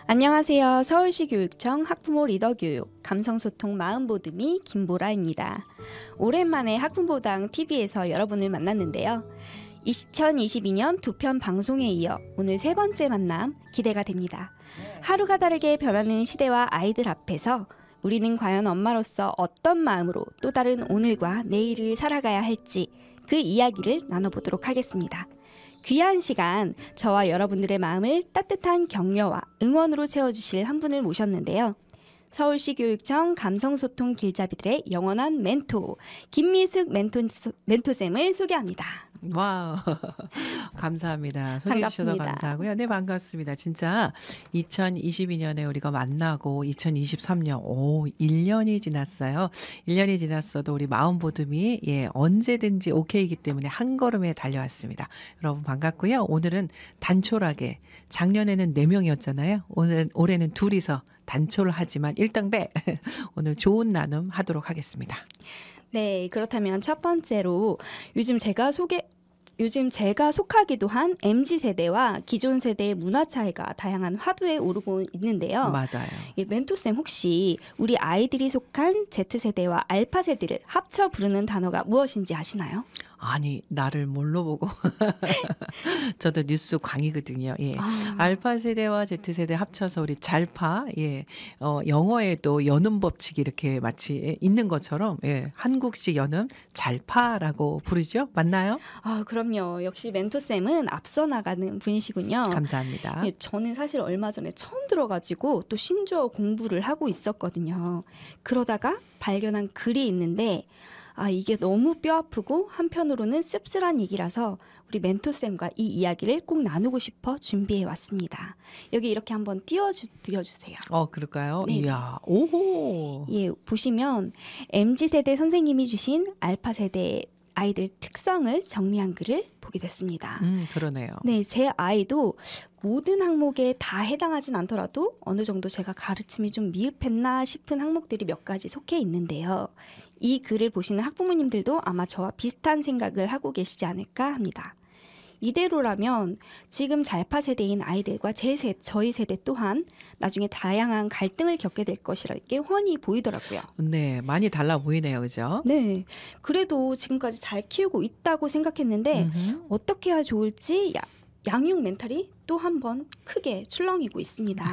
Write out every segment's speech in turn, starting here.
안녕하세요. 서울시 교육청 학부모 리더 교육 감성소통 마음보듬이 김보라입니다. 오랜만에 학부모당 TV에서 여러분을 만났는데요. 2022년 두 편 방송에 이어 오늘 세 번째 만남 기대가 됩니다. 하루가 다르게 변하는 시대와 아이들 앞에서 우리는 과연 엄마로서 어떤 마음으로 또 다른 오늘과 내일을 살아가야 할지 그 이야기를 나눠보도록 하겠습니다. 귀한 시간, 저와 여러분들의 마음을 따뜻한 격려와 응원으로 채워주실 한 분을 모셨는데요. 서울시 교육청 감성소통 길잡이들의 영원한 멘토, 김미숙 멘토쌤을 소개합니다. 와우, 감사합니다. 소개해 주셔서 감사하고요. 네, 반갑습니다. 진짜 2022년에 우리가 만나고 2023년, 1년이 지났어요. 1년이 지났어도 우리 마음보듬이 언제든지 오케이이기 때문에 한 걸음에 달려왔습니다. 여러분 반갑고요. 오늘은 단촐하게, 작년에는 4명이었잖아요. 올해는 둘이서 단촐을 하지만 일등배 오늘 좋은 나눔 하도록 하겠습니다. 네, 그렇다면 첫 번째로 요즘 제가 속하기도 한 MZ세대와 기존 세대의 문화 차이가 다양한 화두에 오르고 있는데요. 맞아요. 멘토쌤, 혹시 우리 아이들이 속한 Z세대와 알파세대를 합쳐 부르는 단어가 무엇인지 아시나요? 아니, 나를 뭘로 보고. 저도 뉴스 광이거든요. 알파 세대와 Z 세대 합쳐서 우리 잘파, 영어에도 연음 법칙이 이렇게 마치 있는 것처럼, 한국식 연음 잘파라고 부르죠? 맞나요? 그럼요. 역시 멘토쌤은 앞서 나가는 분이시군요. 감사합니다. 저는 사실 얼마 전에 처음 들어가지고 또 신조어 공부를 하고 있었거든요. 그러다가 발견한 글이 있는데, 이게 너무 뼈아프고 한편으로는 씁쓸한 얘기라서 우리 멘토쌤과 이 이야기를 꼭 나누고 싶어 준비해 왔습니다. 여기 이렇게 한번 띄워주세요. 그럴까요? 네. 이야, 오호. 보시면 MZ세대 선생님이 주신 알파세대 아이들 특성을 정리한 글을 보게 됐습니다. 그러네요. 네, 제 아이도 모든 항목에 다 해당하진 않더라도 어느 정도 제가 가르침이 좀 미흡했나 싶은 항목들이 몇 가지 속해 있는데요. 이 글을 보시는 학부모님들도 아마 저와 비슷한 생각을 하고 계시지 않을까 합니다. 이대로라면 지금 잘파 세대인 아이들과 저희 세대 또한 나중에 다양한 갈등을 겪게 될 것이라는 게 훤히 보이더라고요. 네, 많이 달라 보이네요. 그죠? 네, 그래도 지금까지 잘 키우고 있다고 생각했는데 어떻게 해야 좋을지 양육 멘탈이 또 한 번 크게 출렁이고 있습니다.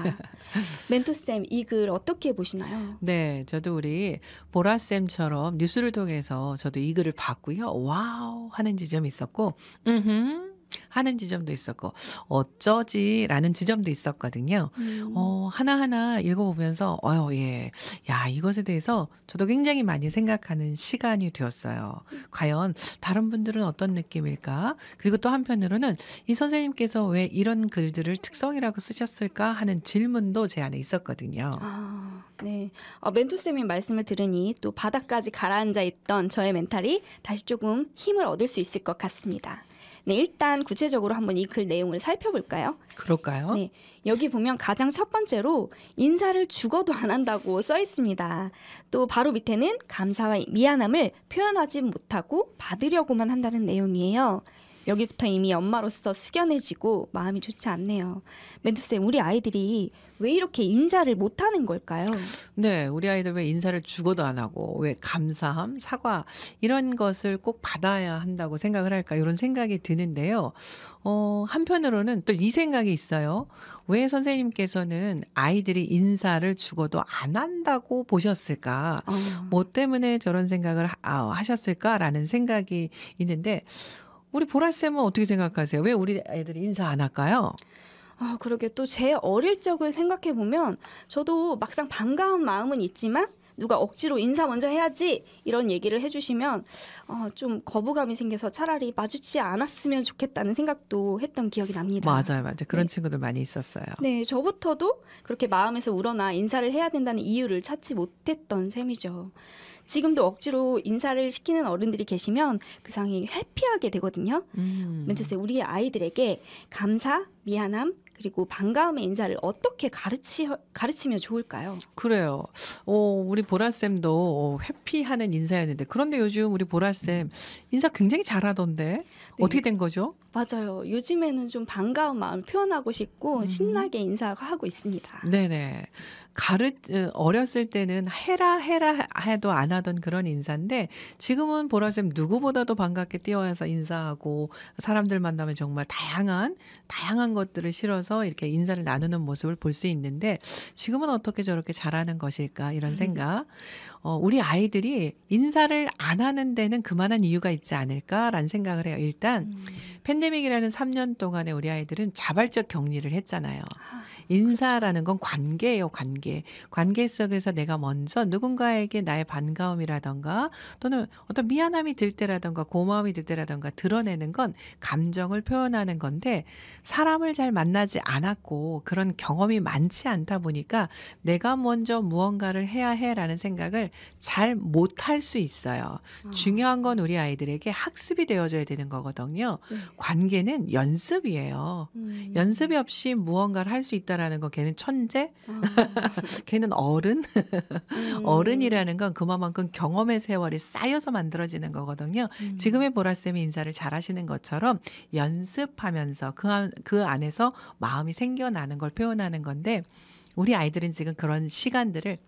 멘토쌤, 이 글 어떻게 보시나요? 네, 저도 우리 보라쌤처럼 뉴스를 통해서 저도 이 글을 봤고요. 와우 하는 지점이 있었고, 하는 지점도 있었고, 어쩌지라는 지점도 있었거든요. 하나하나 읽어보면서 이것에 대해서 저도 굉장히 많이 생각하는 시간이 되었어요. 과연 다른 분들은 어떤 느낌일까? 그리고 또 한편으로는 이 선생님께서 왜 이런 글들을 특성이라고 쓰셨을까 하는 질문도 제 안에 있었거든요. 네. 멘토쌤의 말씀을 들으니 또 바닥까지 가라앉아 있던 저의 멘탈이 다시 조금 힘을 얻을 수 있을 것 같습니다. 네, 일단 구체적으로 한번 이 글 내용을 살펴볼까요? 그럴까요? 네, 여기 보면 가장 첫 번째로 인사를 죽어도 안 한다고 써 있습니다. 또 바로 밑에는 감사와 미안함을 표현하지 못하고 받으려고만 한다는 내용이에요. 여기부터 이미 엄마로서 숙연해지고 마음이 좋지 않네요. 멘토쌤, 우리 아이들이 왜 이렇게 인사를 못하는 걸까요? 네, 우리 아이들 왜 인사를 죽어도 안 하고 왜 감사함, 사과 이런 것을 꼭 받아야 한다고 생각을 할까 이런 생각이 드는데요. 한편으로는 또 이 생각이 있어요. 왜 선생님께서는 아이들이 인사를 죽어도 안 한다고 보셨을까? 뭐 때문에 저런 생각을 하셨을까라는 생각이 있는데 우리 보라쌤은 어떻게 생각하세요? 왜 우리 애들이 인사 안 할까요? 그러게 또 제 어릴 적을 생각해 보면 저도 막상 반가운 마음은 있지만 누가 억지로 인사 먼저 해야지 이런 얘기를 해주시면 좀 거부감이 생겨서 차라리 마주치지 않았으면 좋겠다는 생각도 했던 기억이 납니다. 맞아요, 맞아요. 그런 네. 친구들 많이 있었어요. 네, 저부터도 그렇게 마음에서 우러나 인사를 해야 된다는 이유를 찾지 못했던 셈이죠. 지금도 억지로 인사를 시키는 어른들이 계시면 그 상황이 회피하게 되거든요. 멘토쌤, 우리 아이들에게 감사, 미안함, 그리고 반가움의 인사를 어떻게 가르치면 좋을까요? 그래요. 우리 보라쌤도 회피하는 인사였는데 그런데 요즘 우리 보라쌤 인사 굉장히 잘하던데 어떻게 된 거죠? 맞아요. 요즘에는 좀 반가운 마음을 표현하고 싶고 신나게 인사하고 있습니다. 네네. 어렸을 때는 해라 해도 안 하던 그런 인사인데 지금은 보라쌤 누구보다도 반갑게 뛰어와서 인사하고 사람들 만나면 정말 다양한 것들을 실어서 이렇게 인사를 나누는 모습을 볼 수 있는데 지금은 어떻게 저렇게 잘하는 것일까 이런 생각. 우리 아이들이 인사를 안 하는 데는 그만한 이유가 있지 않을까라는 생각을 해요. 일단 팬데믹이라는 3년 동안에 우리 아이들은 자발적 격리를 했잖아요. 인사라는 건 관계예요, 관계. 관계 속에서 내가 먼저 누군가에게 나의 반가움이라던가 또는 어떤 미안함이 들 때라던가 고마움이 들 때라던가 드러내는 건 감정을 표현하는 건데 사람을 잘 만나지 않았고 그런 경험이 많지 않다 보니까 내가 먼저 무언가를 해야 해라는 생각을 잘 못할 수 있어요. 중요한 건 우리 아이들에게 학습이 되어줘야 되는 거거든요. 관계는 연습이에요. 연습이 없이 무언가를 할 수 있다라는 거 걔는 천재? 걔는 어른? 어른이라는 건 그만큼 경험의 세월이 쌓여서 만들어지는 거거든요. 지금의 보라쌤이 인사를 잘하시는 것처럼 연습하면서 그 안에서 마음이 생겨나는 걸 표현하는 건데 우리 아이들은 지금 그런 시간들을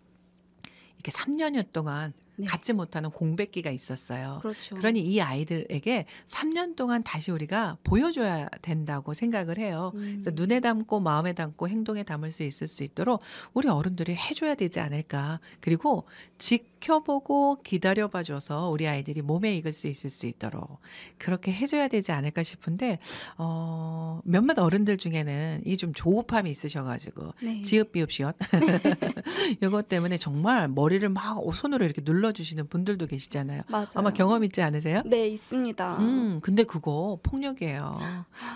이렇게 3년여 동안 갖지 못하는 공백기가 있었어요. 그렇죠. 그러니 이 아이들에게 3년 동안 다시 우리가 보여줘야 된다고 생각을 해요. 그래서 눈에 담고 마음에 담고 행동에 담을 수 있을 수 있도록 우리 어른들이 해줘야 되지 않을까. 그리고 지켜보고 기다려봐줘서 우리 아이들이 몸에 익을 수 있을 수 있도록 그렇게 해줘야 되지 않을까 싶은데 몇몇 어른들 중에는 이 좀 조급함이 있으셔가지고 지읒 비읒 시읒 이것 때문에 정말 머리를 막 손으로 이렇게 눌러주시는 분들도 계시잖아요. 맞아요. 아마 경험 있지 않으세요? 네, 있습니다. 근데 그거 폭력이에요.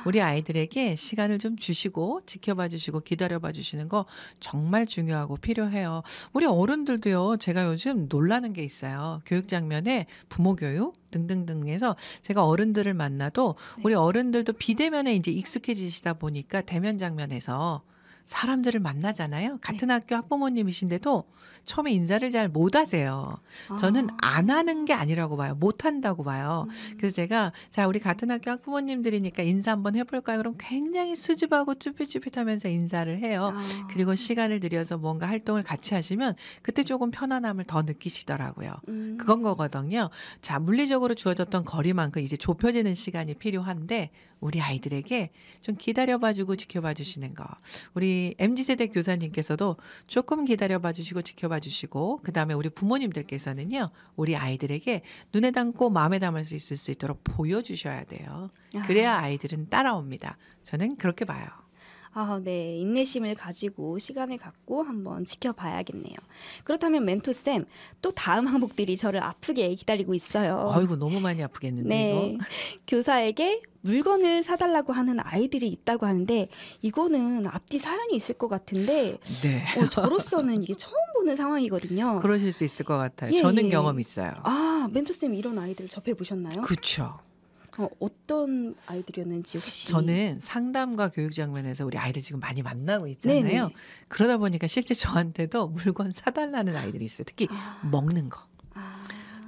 우리 아이들에게 시간을 좀 주시고 지켜봐 주시고 기다려봐 주시는 거 정말 중요하고 필요해요. 우리 어른들도요. 제가 요즘 놀라는 게 있어요. 교육 장면에 부모 교육 등등등해서 제가 어른들을 만나도 우리 어른들도 비대면에 이제 익숙해지시다 보니까 대면 장면에서 사람들을 만나잖아요. 같은 학교 학부모님이신데도 처음에 인사를 잘 못하세요. 저는 안 하는 게 아니라고 봐요. 못한다고 봐요. 그래서 제가 자 우리 같은 학교 학부모님들이니까 인사 한번 해볼까요? 그럼 굉장히 수줍하고 쭈삣쭈삣하면서 인사를 해요. 그리고 시간을 들여서 뭔가 활동을 같이 하시면 그때 조금 편안함을 더 느끼시더라고요. 그건 거거든요. 자 물리적으로 주어졌던 거리만큼 이제 좁혀지는 시간이 필요한데 우리 아이들에게 좀 기다려봐주고 지켜봐주시는 거. 우리 MZ세대 교사님께서도 조금 기다려봐주시고 지켜봐주시고 그다음에 우리 부모님들께서는요. 우리 아이들에게 눈에 담고 마음에 담을 수 있을 수 있도록 보여주셔야 돼요. 그래야 아이들은 따라옵니다. 저는 그렇게 봐요. 네. 인내심을 가지고 시간을 갖고 한번 지켜봐야겠네요. 그렇다면 멘토쌤, 또 다음 항목들이 저를 아프게 기다리고 있어요. 아이고 너무 많이 아프겠는데 네. 이거. 교사에게 물건을 사달라고 하는 아이들이 있다고 하는데 이거는 앞뒤 사연이 있을 것 같은데 네. 저로서는 이게 처음 보는 상황이거든요. 그러실 수 있을 것 같아요. 예, 저는 예. 경험 있어요. 멘토쌤 이런 아이들 접해보셨나요? 그렇죠. 어떤 아이들이었는지 혹시. 저는 상담과 교육 장면에서 우리 아이들 지금 많이 만나고 있잖아요. 네네. 그러다 보니까 실제 저한테도 물건 사달라는 아이들이 있어요. 특히 먹는 거.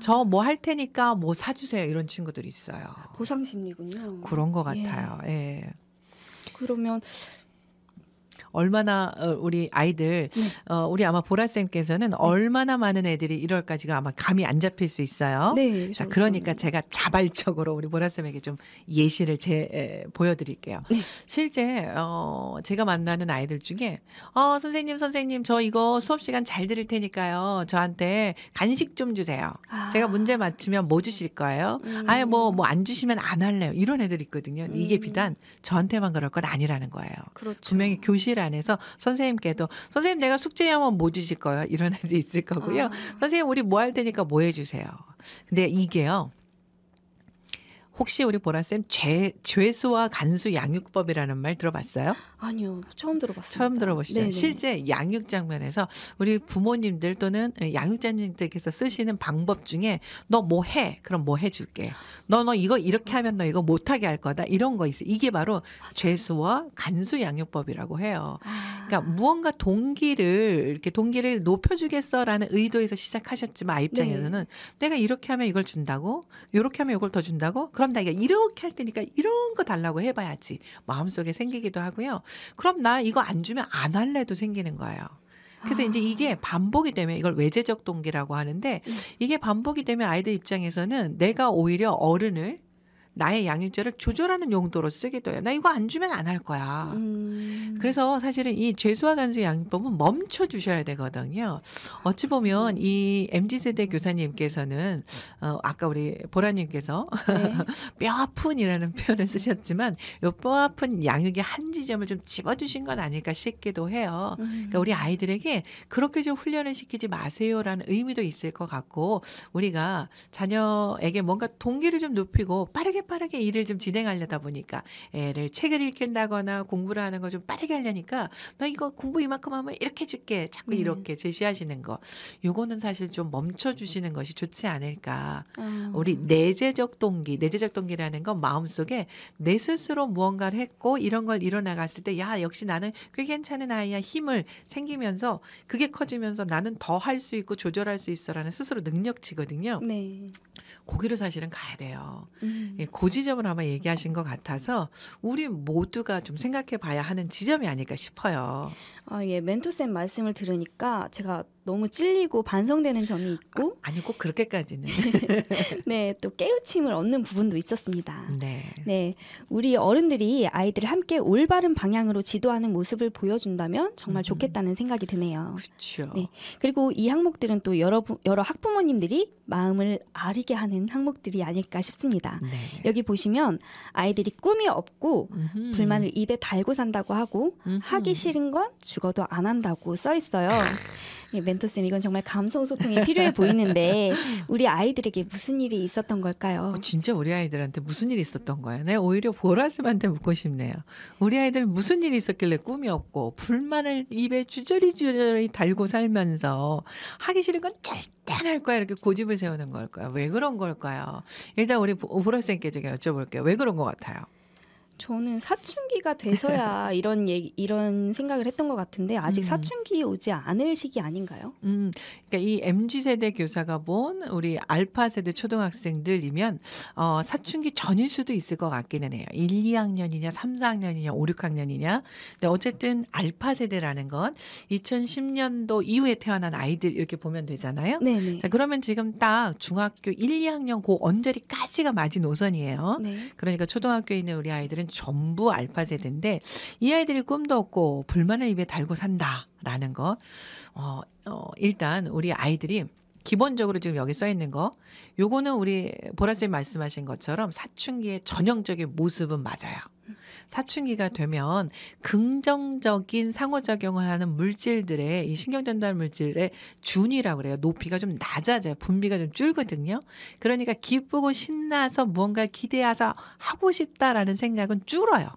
저 뭐 할 테니까 뭐 사주세요. 이런 친구들이 있어요. 보상 심리군요. 그런 것 같아요. 예. 그러면 얼마나 우리 아이들 우리 아마 보라쌤께서는 얼마나 많은 애들이 이럴까지가 아마 감이 안 잡힐 수 있어요. 네. 자, 그러니까 제가 자발적으로 우리 보라쌤에게 좀 예시를 보여드릴게요. 실제 제가 만나는 아이들 중에 선생님 저 이거 수업 시간 잘 들을 테니까요. 저한테 간식 좀 주세요. 제가 문제 맞추면 뭐 주실 거예요? 아예 뭐 안 주시면 안 할래요. 이런 애들 있거든요. 이게 비단 저한테만 그럴 건 아니라는 거예요. 그렇죠. 분명히 교실 안에서 선생님께도 선생님 내가 숙제하면 뭐 주실 거예요? 이런 애도 있을 거고요. 아. 선생님 우리 뭐 할 테니까 뭐 해주세요. 근데 이게요. 혹시 우리 보라쌤 죄수와 간수 양육법이라는 말 들어봤어요? 아니요. 처음 들어봤습니다. 처음 들어보시죠. 네네. 실제 양육 장면에서 우리 부모님들 또는 양육자님들께서 쓰시는 방법 중에 너 뭐 해? 그럼 뭐 해줄게. 너 이거 이렇게 하면 너 이거 못하게 할 거다. 이런 거 있어요. 이게 바로 죄수와 간수 양육법이라고 해요. 그러니까 무언가 이렇게 동기를 높여주겠어라는 의도에서 시작하셨지만 아이 입장에서는 내가 이렇게 하면 이걸 준다고, 이렇게 하면 이걸 더 준다고, 그럼 나 이렇게 할 테니까 이런 거 달라고 해봐야지 마음속에 생기기도 하고요. 그럼 나 이거 안 주면 안 할래도 생기는 거예요. 그래서 이제 이게 반복이 되면 이걸 외제적 동기라고 하는데 이게 반복이 되면 아이들 입장에서는 내가 오히려 어른을 나의 양육자를 조절하는 용도로 쓰기도 해요. 나 이거 안 주면 안 할 거야. 그래서 사실은 이 죄수와 간수 양육법은 멈춰 주셔야 되거든요. 어찌 보면 이 MZ세대 교사님께서는 아까 우리 보라님께서 네. 뼈 아픈이라는 표현을 쓰셨지만 요 뼈 아픈 양육의 한 지점을 좀 집어주신 건 아닐까 싶기도 해요. 그러니까 우리 아이들에게 그렇게 좀 훈련을 시키지 마세요라는 의미도 있을 것 같고 우리가 자녀에게 뭔가 동기를 좀 높이고 빠르게 일을 좀 진행하려다 보니까 애를 책을 읽힌다거나 공부를 하는 거 좀 빠르게 하려니까 너 이거 공부 이만큼 하면 이렇게 해줄게 자꾸 이렇게 제시하시는 거 요거는 사실 좀 멈춰주시는 것이 좋지 않을까. 우리 내재적 동기라는 건 마음속에 내 스스로 무언가를 했고 이런 걸 이뤄나갔을 때 야 역시 나는 꽤 괜찮은 아이야 힘을 생기면서 그게 커지면서 나는 더 할 수 있고 조절할 수 있어라는 스스로 능력치거든요. 네. 거기로 사실은 가야 돼요. 예, 그 지점을 아마 얘기하신 것 같아서 우리 모두가 좀 생각해 봐야 하는 지점이 아닐까 싶어요. 예, 멘토쌤 말씀을 들으니까 제가 너무 찔리고 반성되는 점이 있고, 아니, 꼭 그렇게까지는. 네, 또 깨우침을 얻는 부분도 있었습니다. 네. 네, 우리 어른들이 아이들을 함께 올바른 방향으로 지도하는 모습을 보여준다면 정말 좋겠다는 생각이 드네요. 그렇죠. 네, 그리고 이 항목들은 또 여러 학부모님들이 마음을 아리게 하는 항목들이 아닐까 싶습니다. 네. 여기 보시면 아이들이 꿈이 없고 불만을 입에 달고 산다고 하고 하기 싫은 건 죽어도 안 한다고 써 있어요. 예, 멘토쌤 이건 정말 감성 소통이 필요해 보이는데 우리 아이들에게 무슨 일이 있었던 걸까요? 진짜 우리 아이들한테 무슨 일이 있었던 거야? 내가 오히려 보라스한테 묻고 싶네요. 우리 아이들 무슨 일이 있었길래 꿈이 없고 불만을 입에 주저리 달고 살면서 하기 싫은 건 절대 안 할 거야 이렇게 고집을 세우는 걸까요? 왜 그런 걸까요? 일단 우리 보라쌤께 제가 여쭤볼게요. 왜 그런 것 같아요? 저는 사춘기가 돼서야 이런 생각을 했던 것 같은데 아직 사춘기 오지 않을 시기 아닌가요? 그러니까 이 MZ세대 교사가 본 우리 알파세대 초등학생들이면 사춘기 전일 수도 있을 것 같기는 해요. 1, 2학년이냐 3, 4학년이냐 5, 6학년이냐. 근데 어쨌든 알파세대라는 건 2010년도 이후에 태어난 아이들 이렇게 보면 되잖아요. 네네. 자, 그러면 지금 딱 중학교 1, 2학년 그 언저리까지가 마지노선이에요. 네. 그러니까 초등학교에 있는 우리 아이들은 전부 알파 세대인데 이 아이들이 꿈도 없고 불만을 입에 달고 산다라는 거 일단 우리 아이들이 기본적으로 지금 여기 써 있는 거 요거는 우리 보라쌤 말씀하신 것처럼 사춘기의 전형적인 모습은 맞아요. 사춘기가 되면 긍정적인 상호작용을 하는 물질들의 이 신경전달 물질의 준위라고 그래요. 높이가 좀 낮아져요. 분비가 좀 줄거든요. 그러니까 기쁘고 신나서 무언가를 기대해서 하고 싶다라는 생각은 줄어요.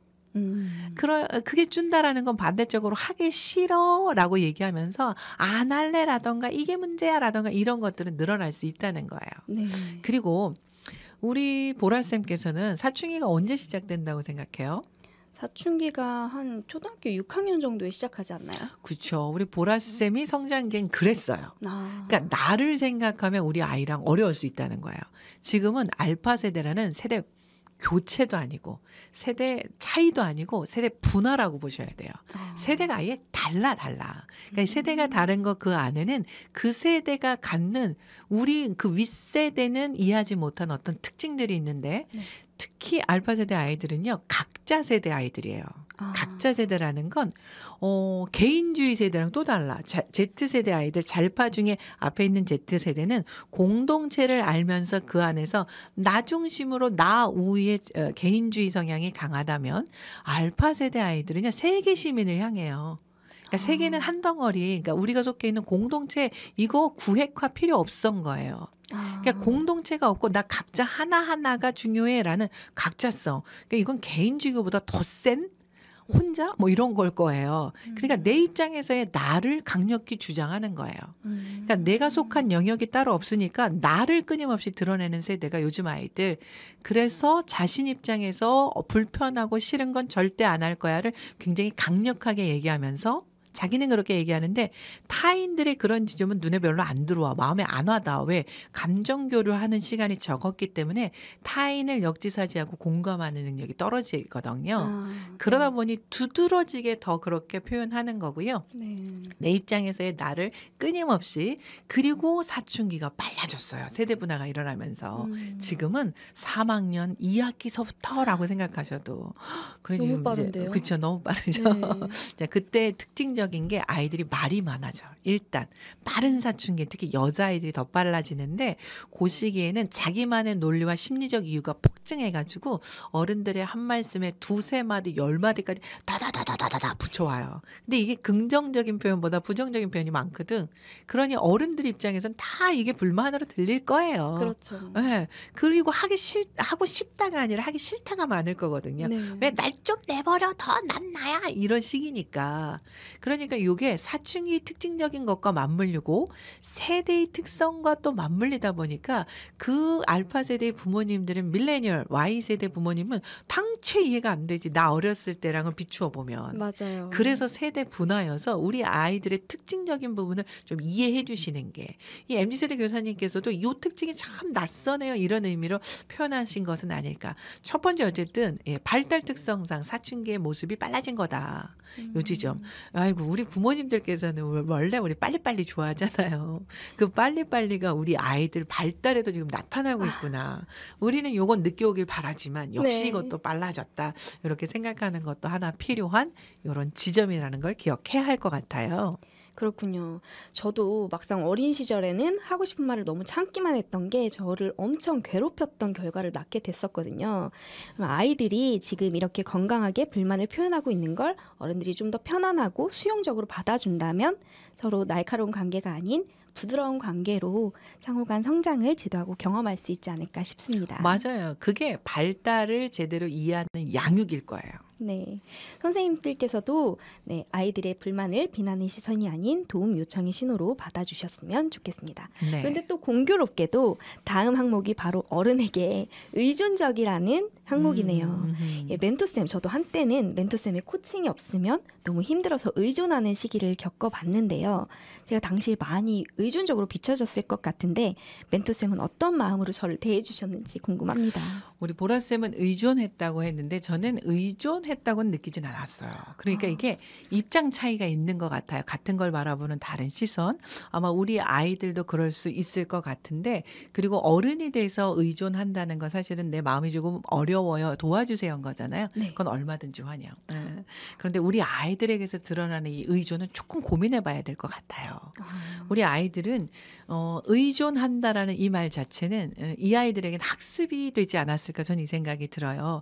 그게 준다라는 건 반대적으로 하기 싫어라고 얘기하면서 안 할래라던가 이게 문제야라던가 이런 것들은 늘어날 수 있다는 거예요. 네. 그리고 우리 보라쌤께서는 사춘기가 언제 시작된다고 생각해요? 사춘기가 한 초등학교 6학년 정도에 시작하지 않나요? 그렇죠. 우리 보라쌤이 성장기엔 그랬어요. 그러니까 나를 생각하면 우리 아이랑 어려울 수 있다는 거예요. 지금은 알파 세대라는 세대 교체도 아니고 세대 차이도 아니고 세대 분화라고 보셔야 돼요. 세대가 아예 달라. 그러니까 세대가 다른 거 그 안에는 그 세대가 갖는 우리 그 윗세대는 이해하지 못한 어떤 특징들이 있는데 특히 알파 세대 아이들은요, 각자 세대 아이들이에요. 아. 각자 세대라는 건 개인주의 세대랑 또 달라. Z세대 아이들 잘파 중에 앞에 있는 Z세대는 공동체를 알면서 그 안에서 나 중심으로 나 우위의 개인주의 성향이 강하다면 알파 세대 아이들은요, 세계 시민을 향해요. 그러니까 세계는 한 덩어리, 그러니까 우리가 속해 있는 공동체 이거 구획화 필요 없은 거예요. 그러니까 공동체가 없고 나 각자 하나하나가 중요해라는 각자성. 그러니까 이건 개인주의보다 더 센 혼자 뭐 이런 걸 거예요. 그러니까 내 입장에서의 나를 강력히 주장하는 거예요. 그러니까 내가 속한 영역이 따로 없으니까 나를 끊임없이 드러내는 세대가 요즘 아이들. 그래서 자신 입장에서 불편하고 싫은 건 절대 안 할 거야를 굉장히 강력하게 얘기하면서 자기는 그렇게 얘기하는데 타인들의 그런 지점은 눈에 별로 안 들어와. 마음에 안 와닿아. 왜? 감정 교류하는 시간이 적었기 때문에 타인을 역지사지하고 공감하는 능력이 떨어지거든요. 그러다 보니 두드러지게 더 그렇게 표현하는 거고요. 네. 내 입장에서의 나를 끊임없이 그리고 사춘기가 빨라졌어요. 세대 분화가 일어나면서 지금은 3학년 2학기서부터라고 생각하셔도 너무 빠른데요. 그렇죠. 너무 빠르죠. 네. 자, 그때 특징적인 게 아이들이 말이 많아져. 일단 빠른 사춘기 특히 여자아이들이 더 빨라지는데 그 시기에는 자기만의 논리와 심리적 이유가 폭증해가지고 어른들의 한 말씀에 두세 마디 열 마디까지 다다다다다다 붙여와요. 근데 이게 긍정적인 표현보다 부정적인 표현이 많거든. 그러니 어른들 입장에선 다 이게 불만으로 들릴 거예요. 그렇죠. 네. 그리고 하고 싶다가 아니라 하기 싫다가 많을 거거든요. 네. 왜 날 좀 내버려 더 난 나야 이런 식이니까. 그러니까 이게 사춘기 특징적인 것과 맞물리고 세대의 특성과 또 맞물리다 보니까 그 알파 세대의 부모님들은 밀레니얼 Y세대 부모님은 당최 이해가 안 되지. 나 어렸을 때랑은 비추어 보면. 맞아요. 그래서 세대 분화여서 우리 아이들의 특징적인 부분을 좀 이해해 주시는 게 이 MZ세대 교사님께서도 이 특징이 참 낯서네요. 이런 의미로 표현하신 것은 아닐까. 첫 번째 어쨌든 발달 특성상 사춘기의 모습이 빨라진 거다. 요 지점. 아이고 우리 부모님들께서는 원래 우리 빨리빨리 좋아하잖아요. 그 빨리빨리가 우리 아이들 발달에도 지금 나타나고 있구나. 우리는 요건 늦게 오길 바라지만 역시 네. 이것도 빨라졌다. 이렇게 생각하는 것도 하나 필요한 이런 지점이라는 걸 기억해야 할 것 같아요. 그렇군요. 저도 막상 어린 시절에는 하고 싶은 말을 너무 참기만 했던 게 저를 엄청 괴롭혔던 결과를 낳게 됐었거든요. 그럼 아이들이 지금 이렇게 건강하게 불만을 표현하고 있는 걸 어른들이 좀 더 편안하고 수용적으로 받아준다면 서로 날카로운 관계가 아닌 부드러운 관계로 상호간 성장을 지도하고 경험할 수 있지 않을까 싶습니다. 맞아요. 그게 발달을 제대로 이해하는 양육일 거예요. 네. 선생님들께서도 네, 아이들의 불만을 비난의 시선이 아닌 도움 요청의 신호로 받아주셨으면 좋겠습니다. 네. 그런데 또 공교롭게도 다음 항목이 바로 어른에게 의존적이라는 항목이네요. 예, 멘토쌤, 저도 한때는 멘토쌤의 코칭이 없으면 너무 힘들어서 의존하는 시기를 겪어봤는데요. 제가 당시에 많이 의존적으로 비춰졌을 것 같은데 멘토쌤은 어떤 마음으로 저를 대해주셨는지 궁금합니다. 우리 보라쌤은 의존했다고 했는데 저는 의존했다고는 느끼진 않았어요. 그러니까 이게 입장 차이가 있는 것 같아요. 같은 걸 바라보는 다른 시선. 아마 우리 아이들도 그럴 수 있을 것 같은데 그리고 어른이 돼서 의존한다는 건 사실은 내 마음이 조금 어려워요. 도와주세요 한 거잖아요. 네. 그건 얼마든지 환영. 네. 그런데 우리 아이들에게서 드러나는 이 의존은 조금 고민해 봐야 될 것 같아요. 우리 아이들은 의존한다라는 이 말 자체는 이 아이들에게는 학습이 되지 않았을까 저는 이 생각이 들어요.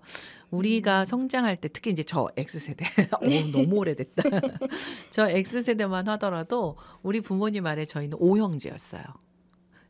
우리가 성장할 때 특히 이제 저 X세대 너무 오래됐다. 저 X세대만 하더라도 우리 부모님 아래 저희는 5형제였어요.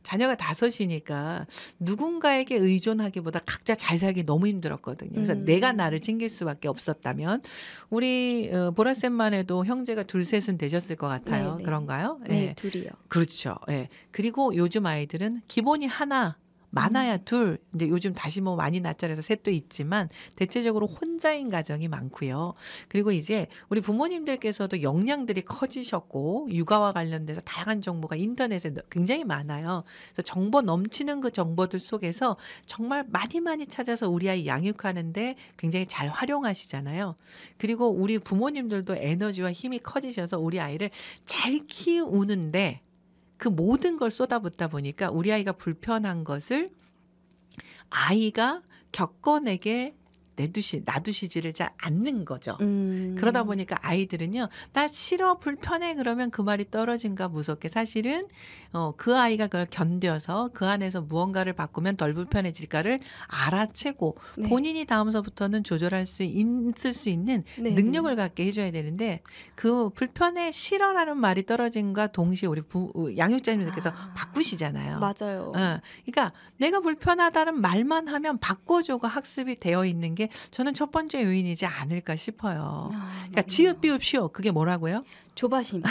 자녀가 5이니까 누군가에게 의존하기보다 각자 잘 살기 너무 힘들었거든요. 그래서 내가 나를 챙길 수밖에 없었다면 우리 보라쌤만 해도 형제가 2, 3은 되셨을 것 같아요. 네네. 그런가요? 네, 예. 둘이요. 그렇죠. 예. 그리고 요즘 아이들은 기본이 하나 많아야 둘, 이제 요즘 다시 뭐 많이 낳자 해서 셋도 있지만 대체적으로 혼자인 가정이 많고요. 그리고 이제 우리 부모님들께서도 역량들이 커지셨고 육아와 관련돼서 다양한 정보가 인터넷에 굉장히 많아요. 그래서 정보 넘치는 그 정보들 속에서 정말 많이 찾아서 우리 아이 양육하는데 굉장히 잘 활용하시잖아요. 그리고 우리 부모님들도 에너지와 힘이 커지셔서 우리 아이를 잘 키우는데 그 모든 걸 쏟아붓다 보니까 우리 아이가 불편한 것을 아이가 겪어내게 놔두시지를 잘 않는 거죠. 그러다 보니까 아이들은요, 나 싫어, 불편해 그러면 그 말이 떨어진가 무섭게 사실은 그 아이가 그걸 견뎌서 그 안에서 무언가를 바꾸면 덜 불편해질까를 알아채고 네. 본인이 다음서부터는 조절할 수 있을 수 있는 네. 능력을 갖게 해줘야 되는데 그 불편해, 싫어라는 말이 떨어진과 동시에 우리 양육자님들께서 바꾸시잖아요. 맞아요. 그러니까 내가 불편하다는 말만 하면 바꿔줘가 학습이 되어 있는 게 저는 첫 번째 요인이지 않을까 싶어요. 그러니까 지읒 비읍 시오 그게 뭐라고요? 조바심.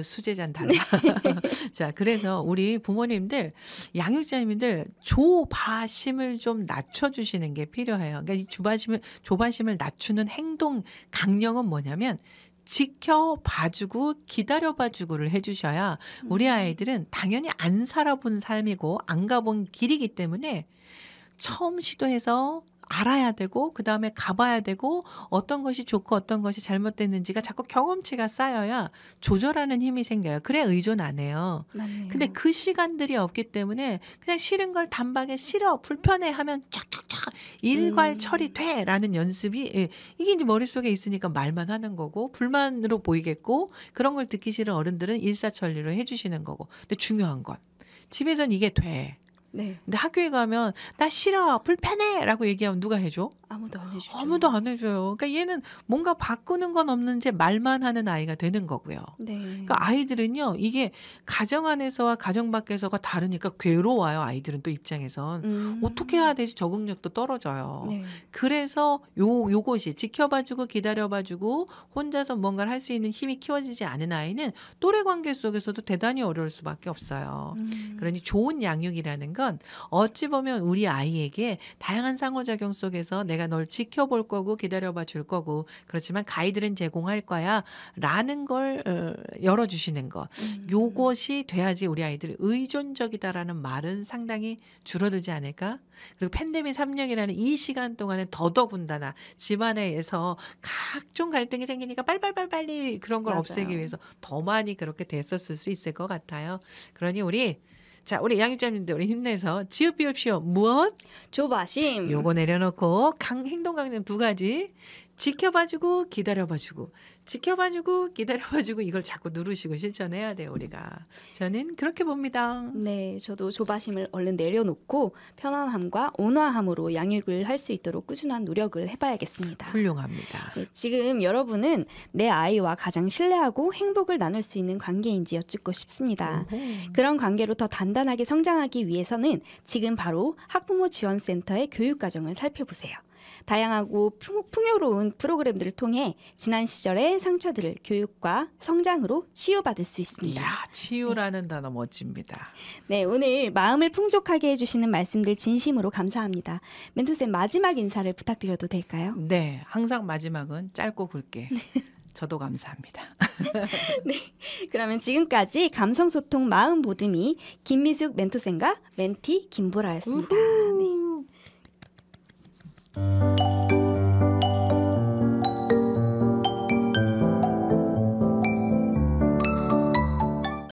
수제자는 달라. 자, 그래서 우리 부모님들, 양육자님들 조바심을 좀 낮춰주시는 게 필요해요. 그러니까 이 조바심을 낮추는 행동 강령은 뭐냐면 지켜봐주고 기다려봐주고를 해주셔야 우리 아이들은 당연히 안 살아본 삶이고 안 가본 길이기 때문에 처음 시도해서 알아야 되고 그다음에 가봐야 되고 어떤 것이 좋고 어떤 것이 잘못됐는지가 자꾸 경험치가 쌓여야 조절하는 힘이 생겨요. 그래야 의존 안 해요. 맞네요. 근데 그 시간들이 없기 때문에 그냥 싫은 걸 단박에 싫어 불편해 하면 쫙쫙쫙 일괄 처리돼라는 연습이 이게 이제 머릿속에 있으니까 말만 하는 거고 불만으로 보이겠고 그런 걸 듣기 싫은 어른들은 일사천리로 해주시는 거고. 근데 중요한 건 집에선 이게 돼. 네. 근데 학교에 가면 나 싫어 불편해 라고 얘기하면 누가 해줘? 아무도 안 해주죠. 아무도 안 해줘요. 그러니까 얘는 뭔가 바꾸는 건 없는지 말만 하는 아이가 되는 거고요. 네. 그러니까 아이들은요 이게 가정 안에서와 가정 밖에서가 다르니까 괴로워요. 아이들은 또 입장에선 어떻게 해야 되지 적응력도 떨어져요. 네. 그래서 요것이 지켜봐주고 기다려봐주고 혼자서 뭔가를 할 수 있는 힘이 키워지지 않은 아이는 또래 관계 속에서도 대단히 어려울 수밖에 없어요. 그러니 좋은 양육이라는 건 어찌 보면 우리 아이에게 다양한 상호작용 속에서 내가 널 지켜볼 거고 기다려봐 줄 거고 그렇지만 가이드는 제공할 거야 라는 걸 열어주시는 것. 요것이 돼야지 우리 아이들이 의존적이다라는 말은 상당히 줄어들지 않을까? 그리고 팬데믹 3년이라는 이 시간 동안에 더더군다나 집안에서 각종 갈등이 생기니까 빨리 그런 걸 맞아요. 없애기 위해서 더 많이 그렇게 됐었을 수 있을 것 같아요. 그러니 우리 양육자님들 우리 힘내서 지읒 비읍 시오 무엇? 조바심. 요거 내려놓고 행동 강령 2가지 지켜봐주고 기다려봐주고 지켜봐주고 기다려봐주고 이걸 자꾸 누르시고 실천해야 돼요 우리가. 저는 그렇게 봅니다. 네, 저도 조바심을 얼른 내려놓고 편안함과 온화함으로 양육을 할 수 있도록 꾸준한 노력을 해봐야겠습니다. 훌륭합니다. 네, 지금 여러분은 내 아이와 가장 신뢰하고 행복을 나눌 수 있는 관계인지 여쭙고 싶습니다. 그런 관계로 더 단단하게 성장하기 위해서는 지금 바로 학부모 지원센터의 교육과정을 살펴보세요. 다양하고 풍요로운 프로그램들을 통해 지난 시절의 상처들을 교육과 성장으로 치유받을 수 있습니다. 이야, 치유라는 단어 멋집니다. 네, 오늘 마음을 풍족하게 해주시는 말씀들 진심으로 감사합니다. 멘토쌤 마지막 인사를 부탁드려도 될까요? 네, 항상 마지막은 짧고 굵게. 저도 감사합니다. 네, 그러면 지금까지 감성소통 마음 보듬이 김미숙 멘토쌤과 멘티 김보라였습니다. 네.